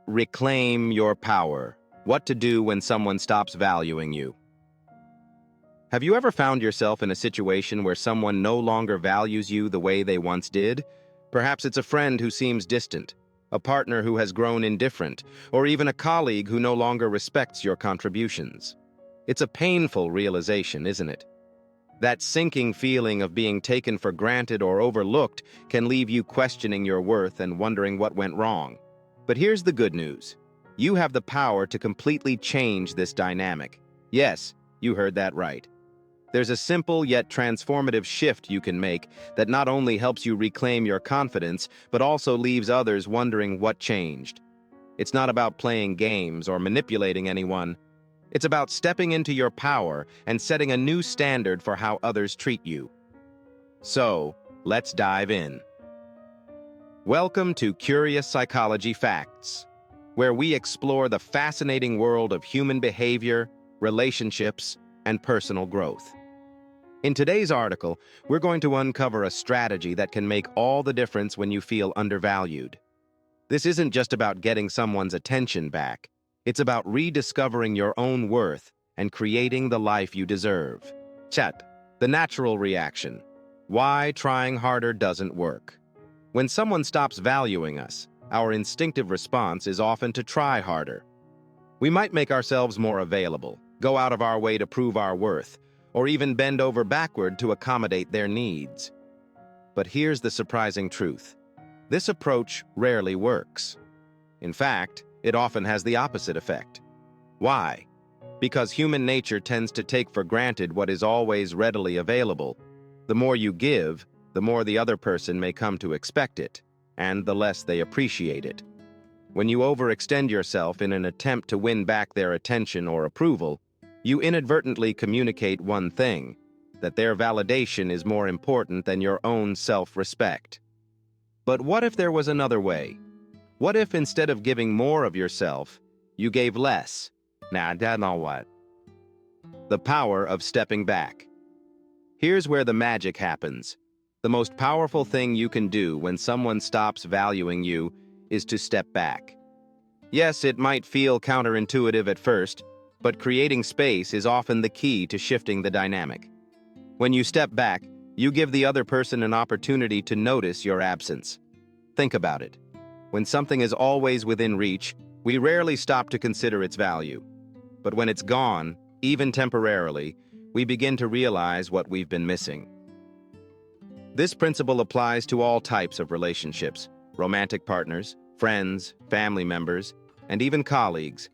Reclaim your power. What to do when someone stops valuing you. Have you ever found yourself in a situation where someone no longer values you the way they once did? Perhaps it's a friend who seems distant, a partner who has grown indifferent, or even a colleague who no longer respects your contributions. It's a painful realization, isn't it? That sinking feeling of being taken for granted or overlooked can leave you questioning your worth and wondering what went wrong. But here's the good news. You have the power to completely change this dynamic. Yes, you heard that right. There's a simple yet transformative shift you can make that not only helps you reclaim your confidence, but also leaves others wondering what changed. It's not about playing games or manipulating anyone. It's about stepping into your power and setting a new standard for how others treat you. So, let's dive in. Welcome to Curious Psychology Facts, where we explore the fascinating world of human behavior, relationships, and personal growth. In today's article, we're going to uncover a strategy that can make all the difference when you feel undervalued. This isn't just about getting someone's attention back. It's about rediscovering your own worth and creating the life you deserve. The natural reaction. Why trying harder doesn't work. When someone stops valuing us, our instinctive response is often to try harder. We might make ourselves more available, go out of our way to prove our worth, or even bend over backward to accommodate their needs. But here's the surprising truth. This approach rarely works. In fact, it often has the opposite effect. Why? Because human nature tends to take for granted what is always readily available. The more you give, the more the other person may come to expect it, and the less they appreciate it. When you overextend yourself in an attempt to win back their attention or approval, you inadvertently communicate one thing, that their validation is more important than your own self-respect. But what if there was another way? What if instead of giving more of yourself, you gave less? That's not what. The power of stepping back. Here's where the magic happens. The most powerful thing you can do when someone stops valuing you is to step back. Yes, it might feel counterintuitive at first, but creating space is often the key to shifting the dynamic. When you step back, you give the other person an opportunity to notice your absence. Think about it. When something is always within reach, we rarely stop to consider its value. But when it's gone, even temporarily, we begin to realize what we've been missing. This principle applies to all types of relationships: romantic partners, friends, family members, and even colleagues.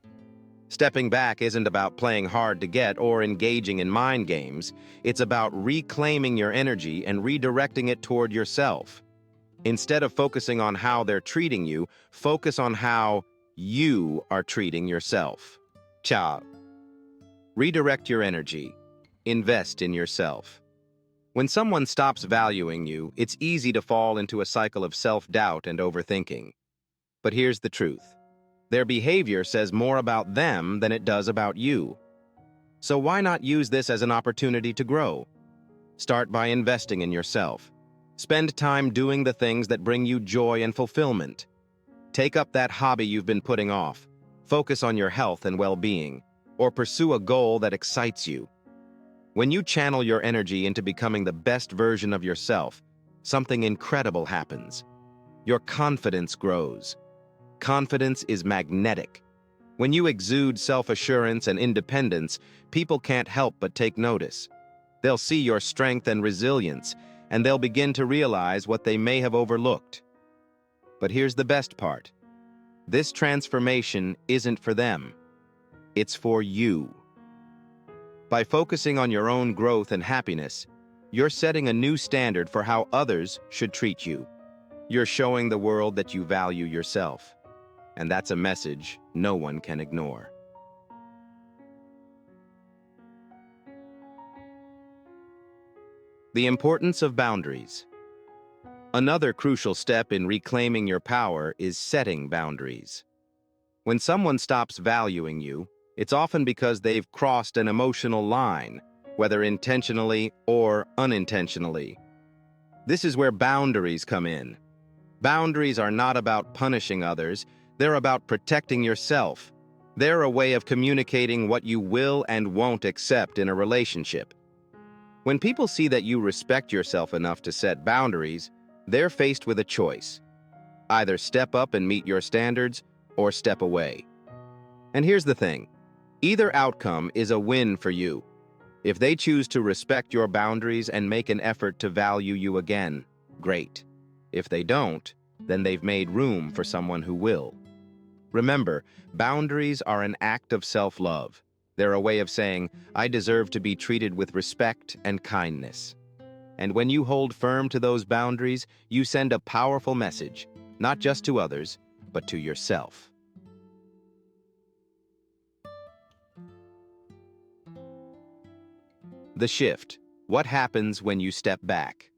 Stepping back isn't about playing hard to get or engaging in mind games. It's about reclaiming your energy and redirecting it toward yourself. Instead of focusing on how they're treating you, focus on how you are treating yourself. Redirect your energy. Invest in yourself. When someone stops valuing you, it's easy to fall into a cycle of self-doubt and overthinking. But here's the truth. Their behavior says more about them than it does about you. So why not use this as an opportunity to grow? Start by investing in yourself. Spend time doing the things that bring you joy and fulfillment. Take up that hobby you've been putting off. Focus on your health and well-being, or pursue a goal that excites you. When you channel your energy into becoming the best version of yourself, something incredible happens. Your confidence grows. Confidence is magnetic. When you exude self-assurance and independence, people can't help but take notice. They'll see your strength and resilience, and they'll begin to realize what they may have overlooked. But here's the best part. This transformation isn't for them. It's for you. By focusing on your own growth and happiness, you're setting a new standard for how others should treat you. You're showing the world that you value yourself. And that's a message no one can ignore. The importance of boundaries. Another crucial step in reclaiming your power is setting boundaries. When someone stops valuing you, it's often because they've crossed an emotional line, whether intentionally or unintentionally. This is where boundaries come in. Boundaries are not about punishing others. They're about protecting yourself. They're a way of communicating what you will and won't accept in a relationship. When people see that you respect yourself enough to set boundaries, they're faced with a choice. Either step up and meet your standards, or step away. And here's the thing. Either outcome is a win for you. If they choose to respect your boundaries and make an effort to value you again, great. If they don't, then they've made room for someone who will. Remember, boundaries are an act of self-love. They're a way of saying, I deserve to be treated with respect and kindness. And when you hold firm to those boundaries, you send a powerful message, not just to others, but to yourself. The shift. What happens when you step back?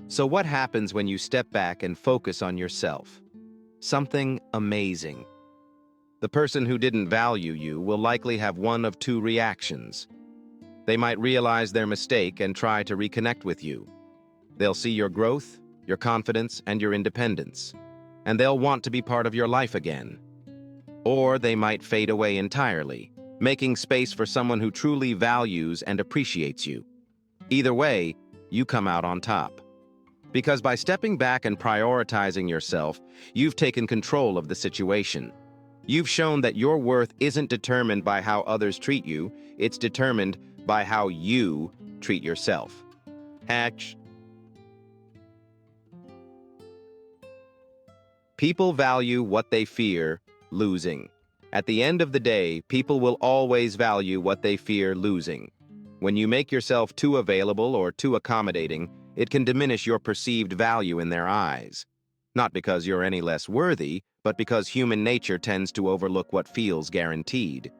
So what happens when you step back and focus on yourself? Something amazing. The person who didn't value you will likely have one of two reactions. They might realize their mistake and try to reconnect with you. They'll see your growth, your confidence, and your independence, and they'll want to be part of your life again. Or they might fade away entirely, making space for someone who truly values and appreciates you. Either way, you come out on top. Because by stepping back and prioritizing yourself, you've taken control of the situation. You've shown that your worth isn't determined by how others treat you, it's determined by how you treat yourself. Hatch. People value what they fear losing. At the end of the day, people will always value what they fear losing. When you make yourself too available or too accommodating, it can diminish your perceived value in their eyes. Not because you're any less worthy, but because human nature tends to overlook what feels guaranteed.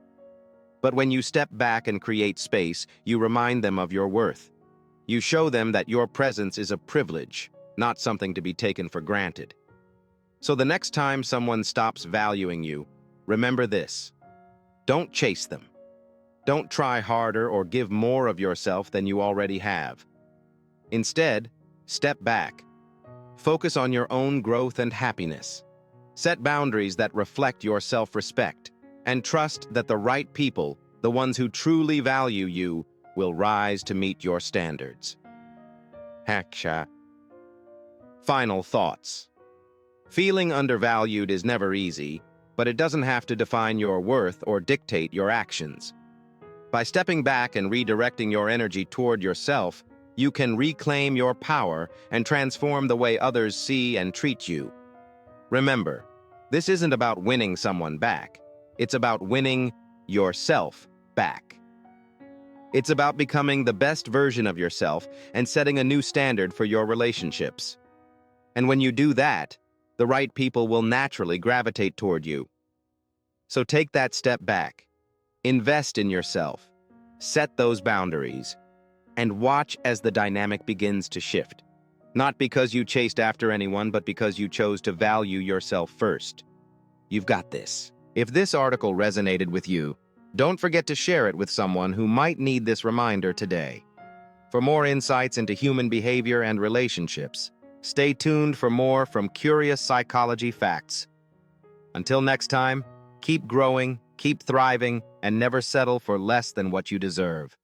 But when you step back and create space, you remind them of your worth. You show them that your presence is a privilege, not something to be taken for granted. So the next time someone stops valuing you, remember this. Don't chase them. Don't try harder or give more of yourself than you already have. Instead, step back. Focus on your own growth and happiness. Set boundaries that reflect your self-respect, and trust that the right people, the ones who truly value you, will rise to meet your standards. Haksha. Final thoughts. Feeling undervalued is never easy, but it doesn't have to define your worth or dictate your actions. By stepping back and redirecting your energy toward yourself, you can reclaim your power and transform the way others see and treat you. Remember, this isn't about winning someone back. It's about winning yourself back. It's about becoming the best version of yourself and setting a new standard for your relationships. And when you do that, the right people will naturally gravitate toward you. So take that step back. Invest in yourself. Set those boundaries. And watch as the dynamic begins to shift. Not because you chased after anyone, but because you chose to value yourself first. You've got this. If this article resonated with you, don't forget to share it with someone who might need this reminder today. For more insights into human behavior and relationships, stay tuned for more from Curious Psychology Facts. Until next time, keep growing, keep thriving, and never settle for less than what you deserve.